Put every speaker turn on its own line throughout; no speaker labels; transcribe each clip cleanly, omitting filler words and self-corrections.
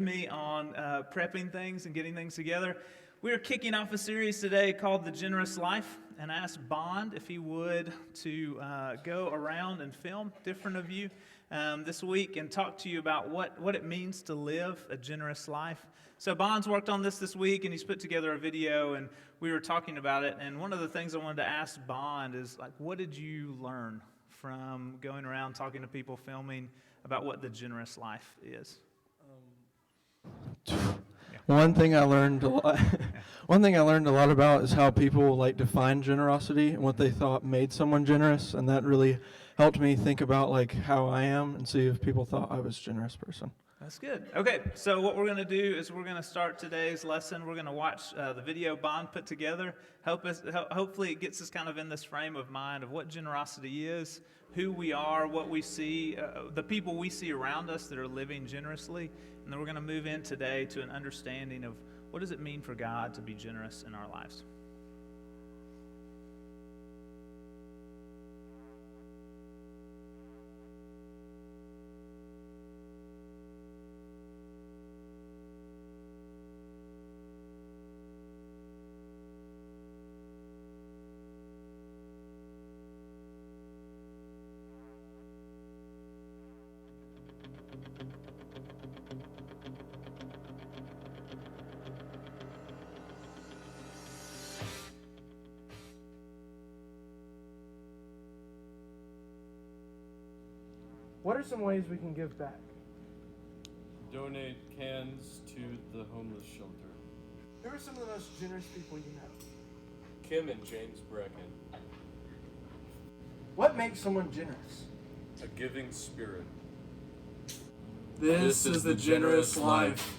Me on prepping things and getting things together. We're kicking off a series today called The Generous Life, and I asked Bond if he would to go around and film different of you this week and talk to you about what it means to live a generous life. So Bond's worked on this week, and he's put together a video, and we were talking about it. And one of the things I wanted to ask Bond is, like, what did you learn from going around talking to people, filming about what the generous life is?
One thing I learned a lot about is how people like define generosity and what they thought made someone generous, and that really helped me think about like how I am and see if people thought I was a generous person.
That's good. Okay, so what we're going to do is we're going to start today's lesson. We're going to watch the video Bond put together. Hopefully it gets us kind of in this frame of mind of what generosity is, who we are, what we see, the people we see around us that are living generously. And then we're going to move in today to an understanding of what does it mean for God to be generous in our lives.
What are some ways we can give back?
Donate cans to the homeless shelter.
Who are some of the most generous people you know?
Kim and James Bracken.
What makes someone generous?
A giving spirit.
This is the generous life.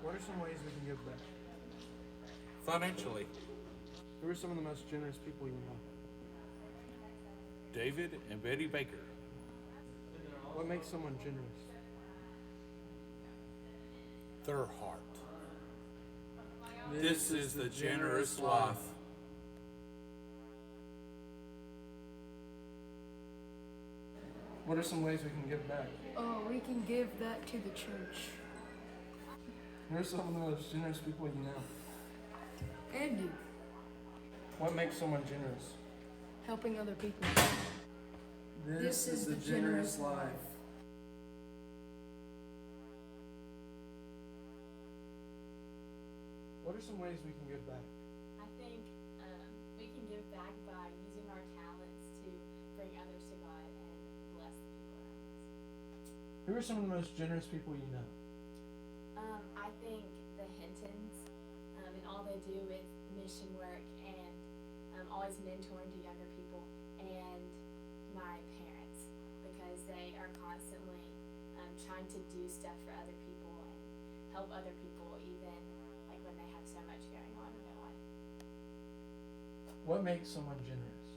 What are some ways we can give back?
Financially.
Who are some of the most generous people you know?
David and Betty Baker.
What makes someone generous?
Their heart. This is the generous life.
What are some ways we can give back?
Oh, we can give that to the church.
Who are some of the most generous people you know?
Andy,
What makes someone generous?
helping other people.
This
is the generous
life. What are some ways we can give back?
I think we can give back by using our talents to bring others to God and bless the people around us.
Who are some of the most generous people you know?
I think the Hintons and all they do with mission work and always mentoring to younger people, and my parents, because they are constantly trying to do stuff for other people and help other people even like when they have so much going on in their life.
What makes someone generous?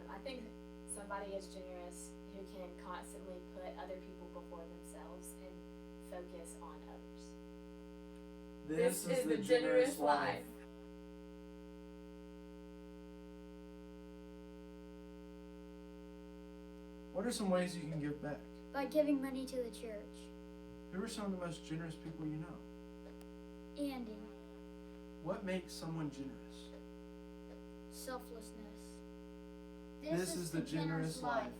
I think somebody is generous who can constantly put other people before themselves and focus on others.
This is the generous life. What are some ways you can give back?
By giving money to the church.
Who are some of the most generous people you know?
Andy.
What makes someone generous?
Selflessness.
This is the generous life.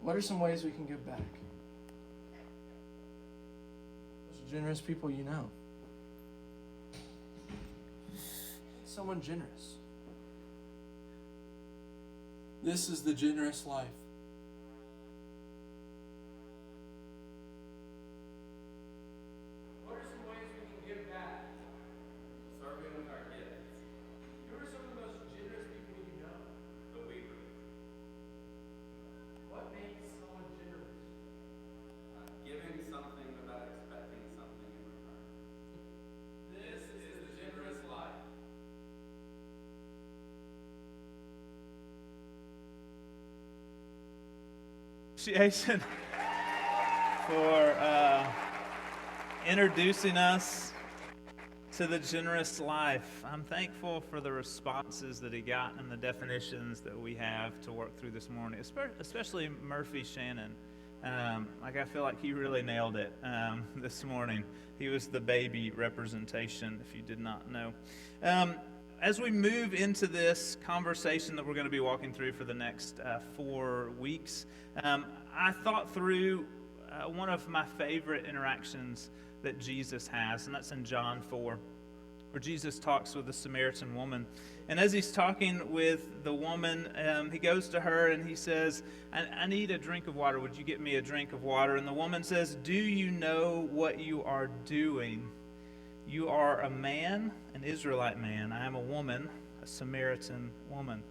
What are some ways we can give back? Most generous people you know. Someone generous.
This is the generous life.
What are some ways we can give back?
Serving with our kids.
Who are some of the most generous people you know?
The weaver.
What makes someone generous?
Giving something without expecting something in return.
This is the generous life.
Appreciation for introducing us to the generous life. I'm thankful for the responses that he got and the definitions that we have to work through this morning, especially Murphy Shannon. I feel like he really nailed it this morning. He was the baby representation, if you did not know. As we move into this conversation that we're going to be walking through for the next 4 weeks, I thought through one of my favorite interactions that Jesus has, and that's in John 4, where Jesus talks with the Samaritan woman. And as he's talking with the woman, he goes to her and he says, I need a drink of water. Would you get me a drink of water? And the woman says, do you know what you are doing? You are a man, an Israelite man. I am a woman, a Samaritan woman.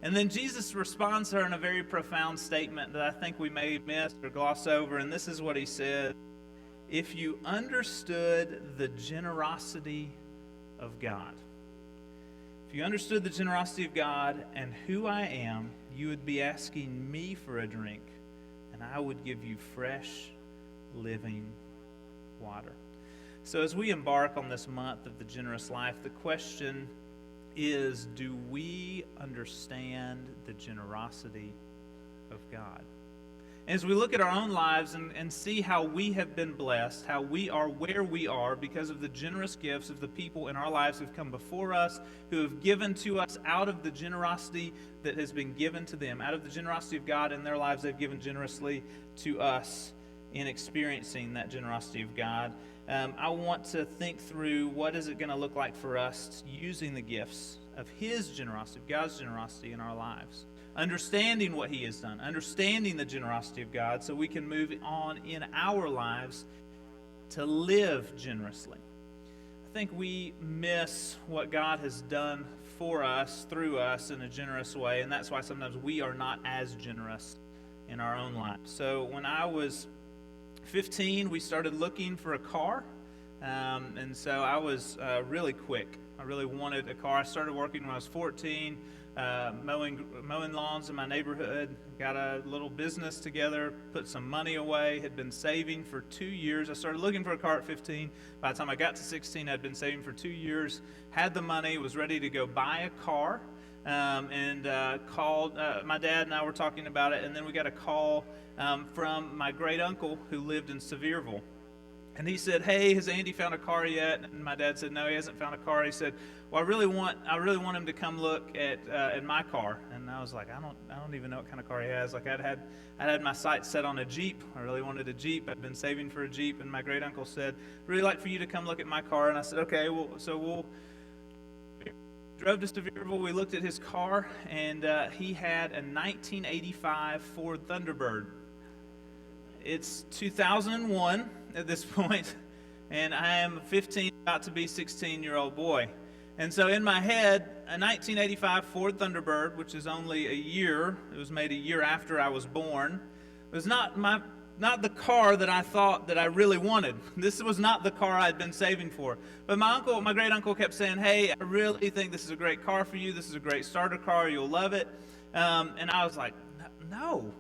And then Jesus responds to her in a very profound statement that I think we may miss or gloss over. And this is what he said. If you understood the generosity of God, if you understood the generosity of God and who I am, you would be asking me for a drink, and I would give you fresh, living water. So as we embark on this month of the generous life, the question is, do we understand the generosity of God? As we look at our own lives and see how we have been blessed, how we are where we are because of the generous gifts of the people in our lives who have come before us, who have given to us out of the generosity that has been given to them, out of the generosity of God in their lives, they've given generously to us in experiencing that generosity of God. I want to think through what is it going to look like for us using the gifts of His generosity, of God's generosity in our lives. Understanding what He has done, understanding the generosity of God so we can move on in our lives to live generously. I think we miss what God has done for us, through us in a generous way, and that's why sometimes we are not as generous in our own lives. So when I was 15, we started looking for a car, and so I was really quick. I really wanted a car. I started working when I was 14, mowing lawns in my neighborhood, got a little business together, put some money away, had been saving for 2 years. I started looking for a car at 15. By the time I got to 16, I'd been saving for 2 years, had the money, was ready to go buy a car, and called. My dad and I were talking about it, and then we got a call from my great uncle who lived in Sevierville. And he said, hey, has Andy found a car yet? And my dad said, no, he hasn't found a car. He said, well, I really want him to come look at my car. And I was like, I don't even know what kind of car he has. Like I'd had my sights set on a Jeep. I really wanted a Jeep. I'd been saving for a Jeep. And my great uncle said, really like for you to come look at my car. And I said, okay, well, so we'll drove to Sevierville. We looked at his car, and he had a 1985 Ford Thunderbird. It's 2001 at this point, and I am 15, about to be 16-year-old boy. And so in my head, a 1985 Ford Thunderbird, which is only a year, it was made a year after I was born, was not the car that I thought that I really wanted. This was not the car I'd been saving for. But my great uncle kept saying, hey, I really think this is a great car for you. This is a great starter car. You'll love it. And I was like, no,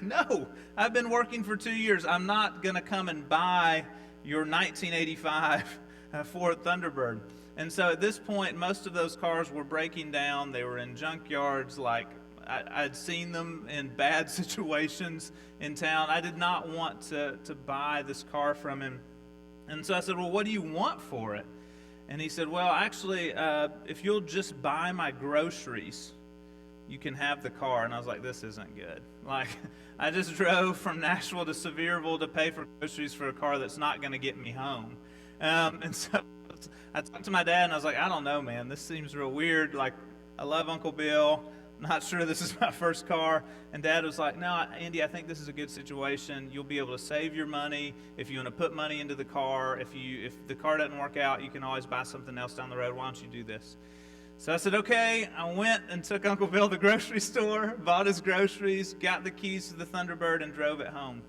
no. I've been working for 2 years. I'm not going to come and buy your 1985 Ford Thunderbird. And so at this point, most of those cars were breaking down. They were in junkyards. Like I'd seen them in bad situations in town. I did not want to buy this car from him. And so I said, well, what do you want for it? And he said, well, actually, if you'll just buy my groceries, you can have the car. And I was like, this isn't good. Like, I just drove from Nashville to Sevierville to pay for groceries for a car that's not going to get me home. And so I talked to my dad, and I was like, I don't know, man. This seems real weird. Like, I love Uncle Bill. Not sure this is my first car. And Dad was like, no, Andy, I think this is a good situation. You'll be able to save your money. If you want to put money into the car, if the car doesn't work out, you can always buy something else down the road. Why don't you do this? So I said, okay. I went and took Uncle Bill to the grocery store, bought his groceries, got the keys to the Thunderbird, and drove it home.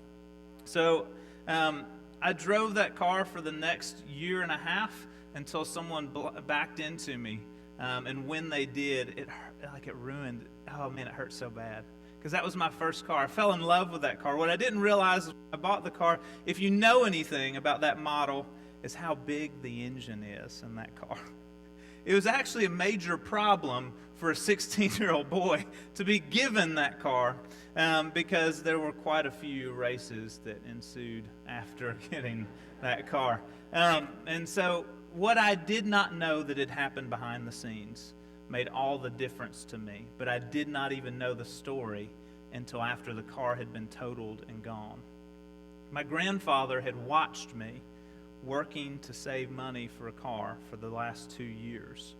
So I drove that car for the next year and a half until someone backed into me. And when they did, it ruined, oh man, it hurt so bad. Because that was my first car. I fell in love with that car. What I didn't realize is when I bought the car, if you know anything about that model, is how big the engine is in that car. It was actually a major problem for a 16-year-old boy to be given that car because there were quite a few races that ensued after getting that car. And so what I did not know that had happened behind the scenes made all the difference to me, but I did not even know the story until after the car had been totaled and gone. My grandfather had watched me working to save money for a car for the last 2 years.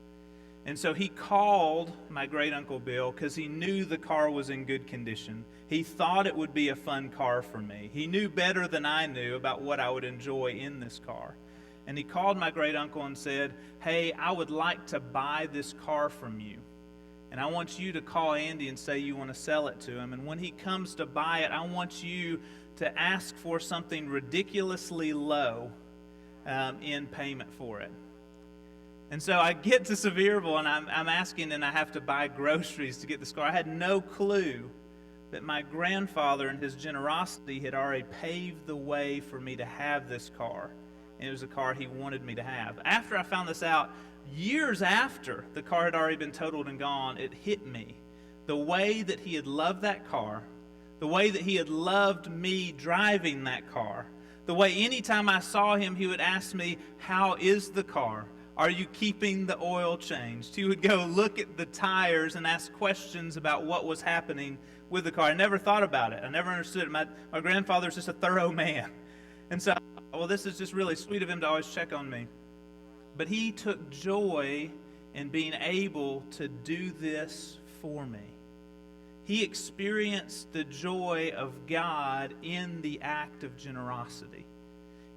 And so he called my great Uncle Bill because he knew the car was in good condition. He thought it would be a fun car for me. He knew better than I knew about what I would enjoy in this car. And he called my great uncle and said, "Hey, I would like to buy this car from you. And I want you to call Andy and say you want to sell it to him. And when he comes to buy it, I want you to ask for something ridiculously low in payment for it." And so I get to Sevierville and I'm asking, and I have to buy groceries to get this car. I had no clue that my grandfather and his generosity had already paved the way for me to have this car. And it was a car he wanted me to have. After I found this out, years after the car had already been totaled and gone, it hit me. The way that he had loved that car, the way that he had loved me driving that car, the way anytime I saw him, he would ask me, "How is the car? Are you keeping the oil changed?" He would go look at the tires and ask questions about what was happening with the car. I never thought about it. I never understood it. My grandfather's just a thorough man. And so, well, this is just really sweet of him to always check on me. But he took joy in being able to do this for me. He experienced the joy of God in the act of generosity,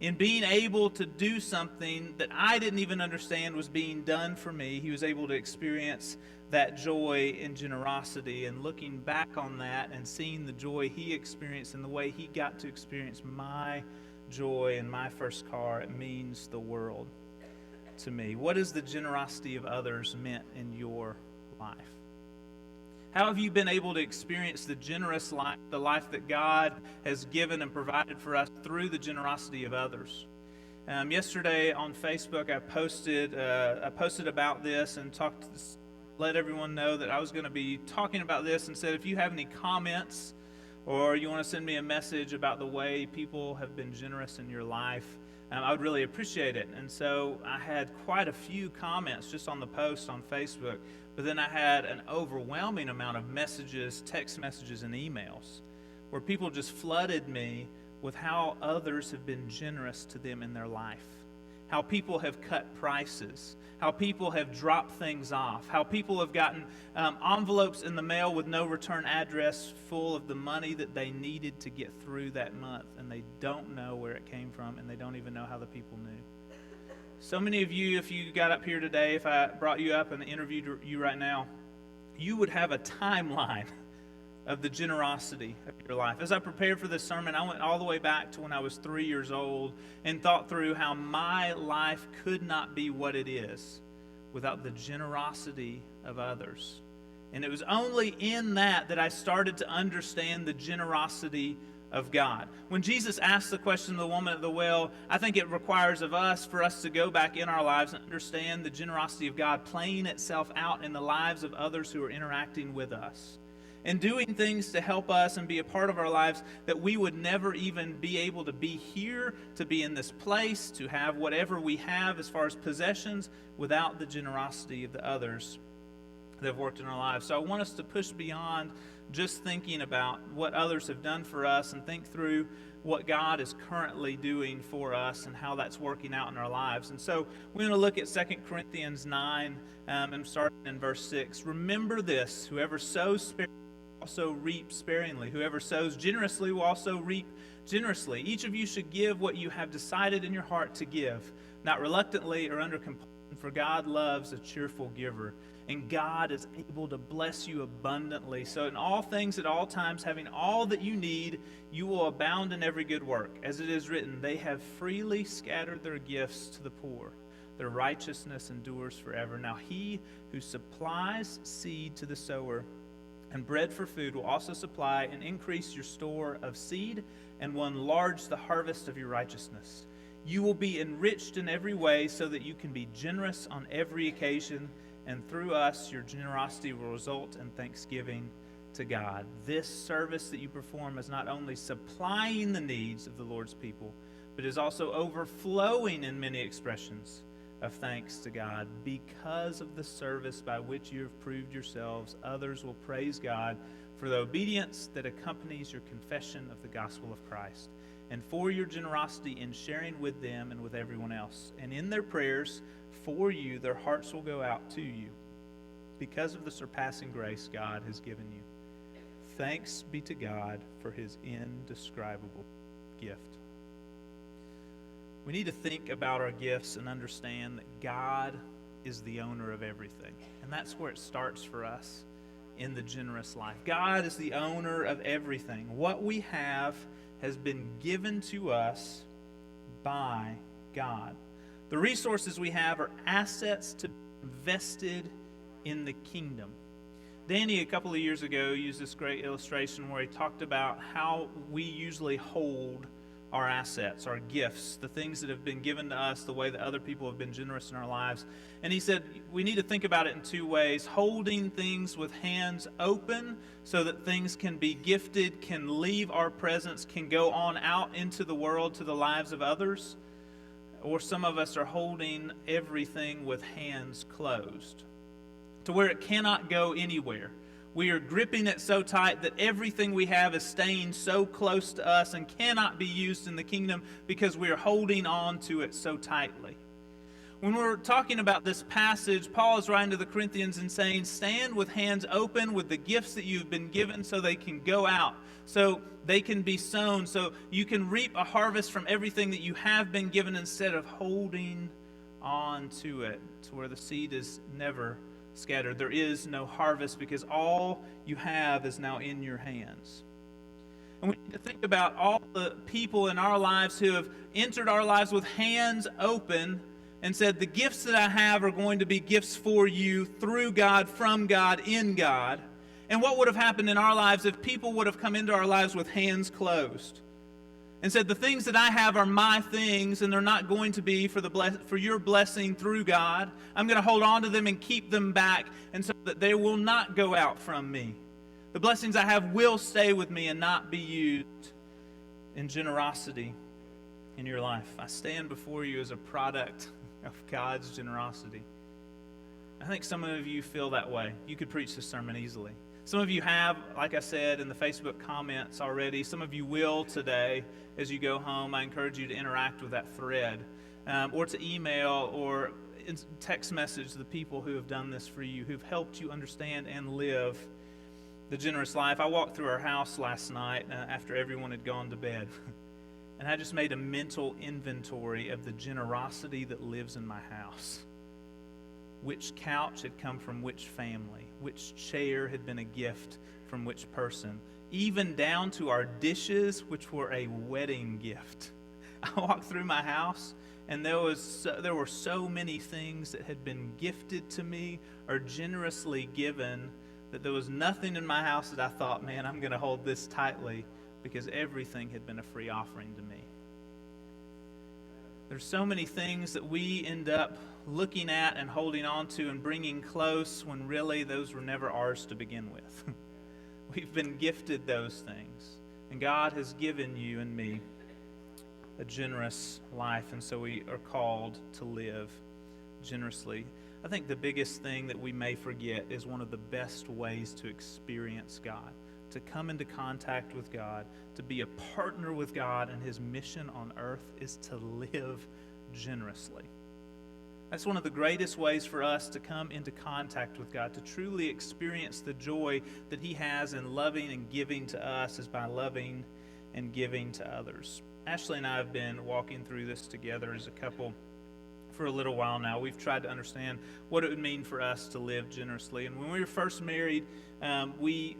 in being able to do something that I didn't even understand was being done for me. He was able to experience that joy and generosity, and looking back on that and seeing the joy he experienced and the way he got to experience my joy in my first car, it means the world to me. What has the generosity of others meant in your life? How have you been able to experience the generous life, the life that God has given and provided for us through the generosity of others? Yesterday on Facebook, I posted about this and let everyone know that I was going to be talking about this, and said if you have any comments or you want to send me a message about the way people have been generous in your life, I would really appreciate it. And so I had quite a few comments just on the post on Facebook, but then I had an overwhelming amount of messages, text messages, and emails where people just flooded me with how others have been generous to them in their life, how people have cut prices, how people have dropped things off, how people have gotten envelopes in the mail with no return address full of the money that they needed to get through that month, and they don't know where it came from, and they don't even know how the people knew. So many of you, if you got up here today, if I brought you up and interviewed you right now, you would have a timeline of the generosity of your life. As I prepared for this sermon, I went all the way back to when I was 3 years old and thought through how my life could not be what it is without the generosity of others. And it was only in that I started to understand the generosity of God. When Jesus asked the question to the woman at the well, I think it requires of us, for us to go back in our lives and understand the generosity of God playing itself out in the lives of others who are interacting with us, and doing things to help us and be a part of our lives that we would never even be able to be here, to be in this place, to have whatever we have as far as possessions, without the generosity of the others that have worked in our lives. So I want us to push beyond just thinking about what others have done for us and think through what God is currently doing for us and how that's working out in our lives. And so we're going to look at 2 Corinthians 9 and starting in verse 6. Remember this, whoever sows sparingly also reap sparingly. Whoever sows generously will also reap generously. Each of you should give what you have decided in your heart to give, not reluctantly or under compulsion, for God loves a cheerful giver, and God is able to bless you abundantly. So in all things at all times, having all that you need, you will abound in every good work. As it is written, they have freely scattered their gifts to the poor. Their righteousness endures forever. Now he who supplies seed to the sower and bread for food will also supply and increase your store of seed and will enlarge the harvest of your righteousness. You will be enriched in every way so that you can be generous on every occasion, and through us, your generosity will result in thanksgiving to God. This service that you perform is not only supplying the needs of the Lord's people, but is also overflowing in many expressions of thanks to God. Because of the service by which you have proved yourselves, others will praise God for the obedience that accompanies your confession of the gospel of Christ, and for your generosity in sharing with them and with everyone else. And in their prayers for you, their hearts will go out to you because of the surpassing grace God has given you. Thanks be to God for his indescribable gift. We need to think about our gifts and understand that God is the owner of everything. And that's where it starts for us in the generous life. God is the owner of everything. What we have has been given to us by God. The resources we have are assets to be invested in the kingdom. Danny, a couple of years ago, used this great illustration where he talked about how we usually hold our assets, our gifts, the things that have been given to us, the way that other people have been generous in our lives. And he said we need to think about it in two ways: holding things with hands open so that things can be gifted, can leave our presence, can go on out into the world to the lives of others. Or some of us are holding everything with hands closed to where it cannot go anywhere. We are gripping it so tight that everything we have is staying so close to us and cannot be used in the kingdom because we are holding on to it so tightly. When we're talking about this passage, Paul is writing to the Corinthians and saying, stand with hands open with the gifts that you've been given so they can go out, so they can be sown, so you can reap a harvest from everything that you have been given instead of holding on to it to where the seed is never scattered. There is no harvest because all you have is now in your hands. And we need to think about all the people in our lives who have entered our lives with hands open and said, the gifts that I have are going to be gifts for you, through God, from God, in God. And what would have happened in our lives if people would have come into our lives with hands closed and said, the things that I have are my things, and they're not going to be for your blessing through God. I'm going to hold on to them and keep them back, and so that they will not go out from me. The blessings I have will stay with me and not be used in generosity in your life. I stand before you as a product of God's generosity. I think some of you feel that way. You could preach this sermon easily. Some of you have, like I said in the Facebook comments already. Some of you will today as you go home. I encourage you to interact with that thread, or to email or text message the people who have done this for you, who've helped you understand and live the generous life. I walked through our house last night after everyone had gone to bed, and I just made a mental inventory of the generosity that lives in my house. Which couch had come from which family, which chair had been a gift from which person, even down to our dishes, which were a wedding gift. I walked through my house, and there were so many things that had been gifted to me or generously given that there was nothing in my house that I thought, man, I'm going to hold this tightly, because everything had been a free offering to me. There's so many things that we end up looking at and holding on to and bringing close when really those were never ours to begin with. We've been gifted those things, and God has given you and me a generous life, and so we are called to live generously. I think the biggest thing that we may forget is one of the best ways to experience God, to come into contact with God, to be a partner with God and his mission on earth, is to live generously. That's one of the greatest ways for us to come into contact with God, to truly experience the joy that he has in loving and giving to us, is by loving and giving to others. Ashley and I have been walking through this together as a couple for a little while now. We've tried to understand what it would mean for us to live generously. And when we were first married, we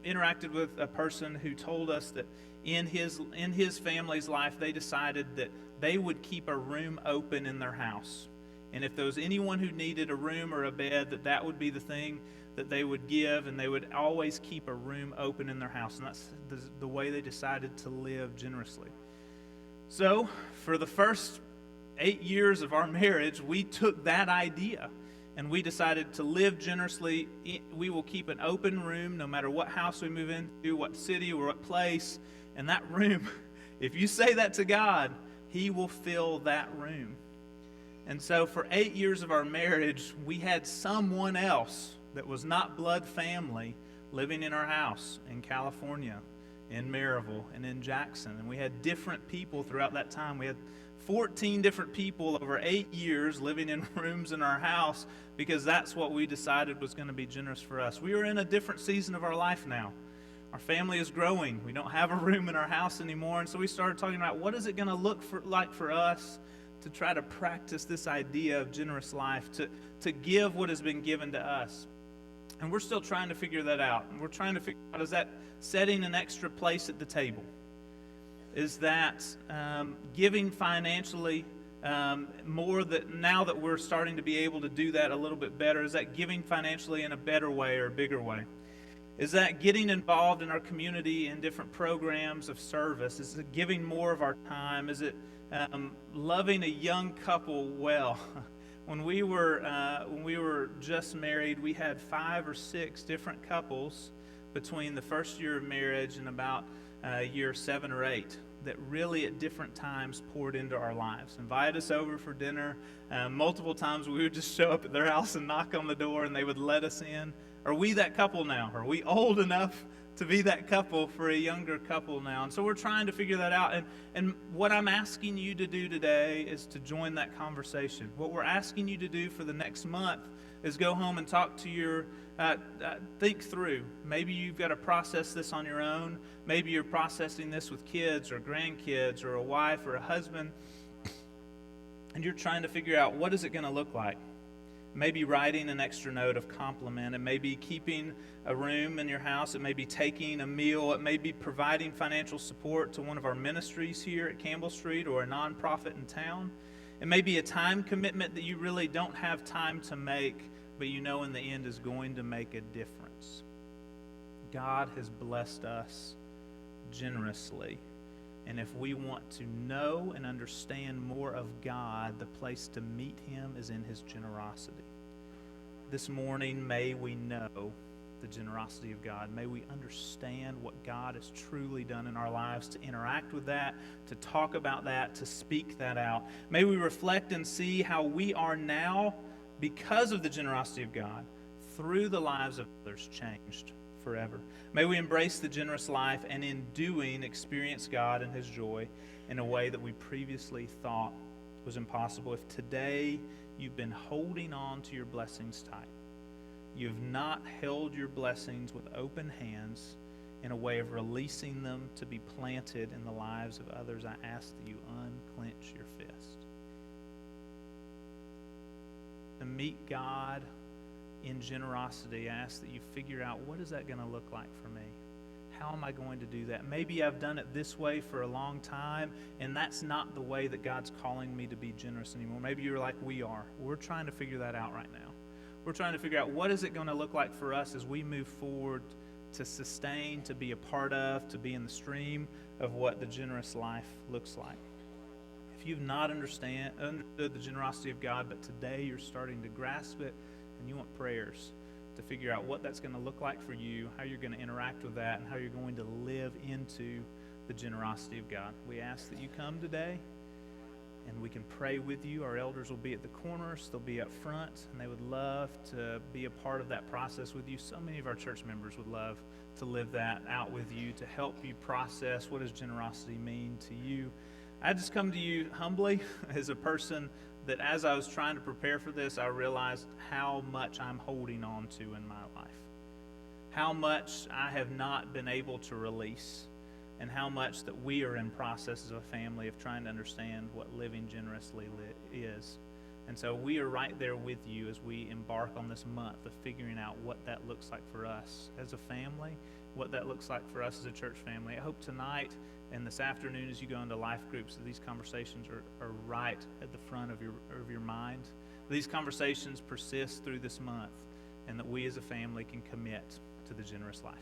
interacted with a person who told us that in his family's life, they decided that they would keep a room open in their house. And if there was anyone who needed a room or a bed, that would be the thing that they would give, and they would always keep a room open in their house. And that's the way they decided to live generously. So, for the first 8 years of our marriage, we took that idea and we decided to live generously. We will keep an open room no matter what house we move into, what city or what place. And that room, if you say that to God, He will fill that room. And so for 8 years of our marriage, we had someone else that was not blood family living in our house in California, in Maryville, and in Jackson. And we had different people throughout that time. We had 14 different people over 8 years living in rooms in our house because that's what we decided was going to be generous for us. We are in a different season of our life now. Our family is growing. We don't have a room in our house anymore. And so we started talking about what is it going to look like for us to try to practice this idea of generous life, to give what has been given to us. And we're still trying to figure that out. And we're trying to figure out, is that setting an extra place at the table? Is that giving financially more, that now that we're starting to be able to do that a little bit better? Is that giving financially in a better way or a bigger way? Is that getting involved in our community in different programs of service? Is it giving more of our time? Is it loving a young couple well? When we were just married, we had 5 or 6 different couples between the first year of marriage and about year 7 or 8 that really at different times poured into our lives, invited us over for dinner. Multiple times we would just show up at their house and knock on the door and they would let us in. Are we that couple now? Are we old enough to be that couple for a younger couple now? And so we're trying to figure that out. And what I'm asking you to do today is to join that conversation. What we're asking you to do for the next month is go home and talk to your, think through. Maybe you've got to process this on your own. Maybe you're processing this with kids or grandkids or a wife or a husband. And you're trying to figure out, what is it going to look like? Maybe writing an extra note of compliment. It may be keeping a room in your house. It may be taking a meal. It may be providing financial support to one of our ministries here at Campbell Street or a nonprofit in town. It may be a time commitment that you really don't have time to make, but you know in the end is going to make a difference. God has blessed us generously. And if we want to know and understand more of God, the place to meet Him is in His generosity. This morning, may we know the generosity of God. May we understand what God has truly done in our lives, to interact with that, to talk about that, to speak that out. May we reflect and see how we are now, because of the generosity of God, through the lives of others, changed forever. May we embrace the generous life and in doing experience God and His joy in a way that we previously thought was impossible. If today you've been holding on to your blessings tight, you've not held your blessings with open hands in a way of releasing them to be planted in the lives of others, I ask that you unclench your fist. To meet God in generosity, I ask that you figure out, what is that going to look like for me? How am I going to do that? Maybe I've done it this way for a long time, and that's not the way that God's calling me to be generous anymore. Maybe you're like we are. We're trying to figure that out right now. We're trying to figure out, what is it going to look like for us as we move forward to sustain, to be a part of, to be in the stream of what the generous life looks like. If you've not understood the generosity of God, but today you're starting to grasp it, and you want prayers to figure out what that's going to look like for you, how you're going to interact with that, and how you're going to live into the generosity of God, we ask that you come today and we can pray with you. Our elders will be at the corners, they'll be up front, and they would love to be a part of that process with you. So many of our church members would love to live that out with you, to help you process what does generosity mean to you. I just come to you humbly as a person that, as I was trying to prepare for this, I realized how much I'm holding on to in my life, how much I have not been able to release, and how much that we are in process as a family of trying to understand what living generously is. And so we are right there with you as we embark on this month of figuring out what that looks like for us as a family, what that looks like for us as a church family. I hope tonight and this afternoon, as you go into life groups, that these conversations are right at the front of your mind. These conversations persist through this month, and that we as a family can commit to the generous life.